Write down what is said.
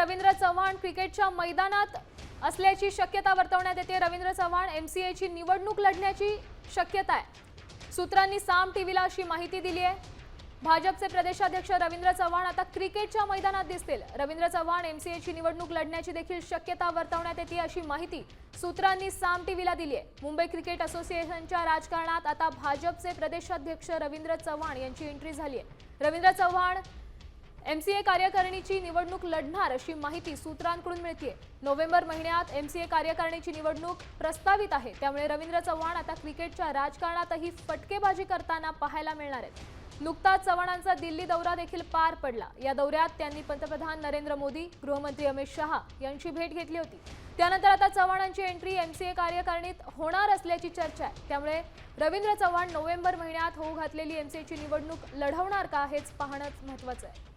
रवींद्र चव्हाण क्रिकेटच्या मैदानात असल्याची शक्यता वर्तवण्यात येते। रवींद्र चव्हाण एमसीएची निवडणूक लढण्याची शक्यता आहे। सूत्रांनी साम टीव्हीला अशी माहिती दिली आहे। भाजपचे प्रदेशाध्यक्ष रवींद्र चव्हाण आता क्रिकेटच्या मैदानात दिसतील। रवींद्र चव्हाण एमसीएची निवडणूक लढण्याची देखील शक्यता वर्तवण्यात येते अशी माहिती सूत्रांनी साम टीव्हीला दिली आहे। मुंबई क्रिकेट असोसिएशनच्या राजकारणात आता भाजपचे प्रदेशाध्यक्ष रवींद्र चव्हाण यांची एंट्री झाली आहे। रवींद्र चव्हाण एमसीए कार्यकारिणीची निवडणूक लढणार अशी माहिती सूत्रांकडून मिळते। नोव्हेंबर महिन्यात एमसीए कार्यकारिणीची निवडणूक प्रस्तावित आहे, त्यामुळे रवींद्र चव्हाण आता क्रिकेटच्या राजकारणातही फटकेबाजी करताना पाहायला मिळणार आहेत। नुकताच चव्हाणांचा दिल्ली दौरा देखील पार पडला। या दौऱ्यात त्यांनी पंतप्रधान नरेंद्र मोदी, गृहमंत्री अमित शहा यांची भेट घेतली होती। त्यानंतर आता चव्हाणांची एंट्री एमसीए कार्यकारिणीत होणार असल्याची चर्चा आहे। त्यामुळे रवींद्र चव्हाण नोव्हेंबर महिन्यात होऊ घातलेली एमसीएची निवडणूक लढवणार का हेच पाहणं महत्त्वाचं आहे।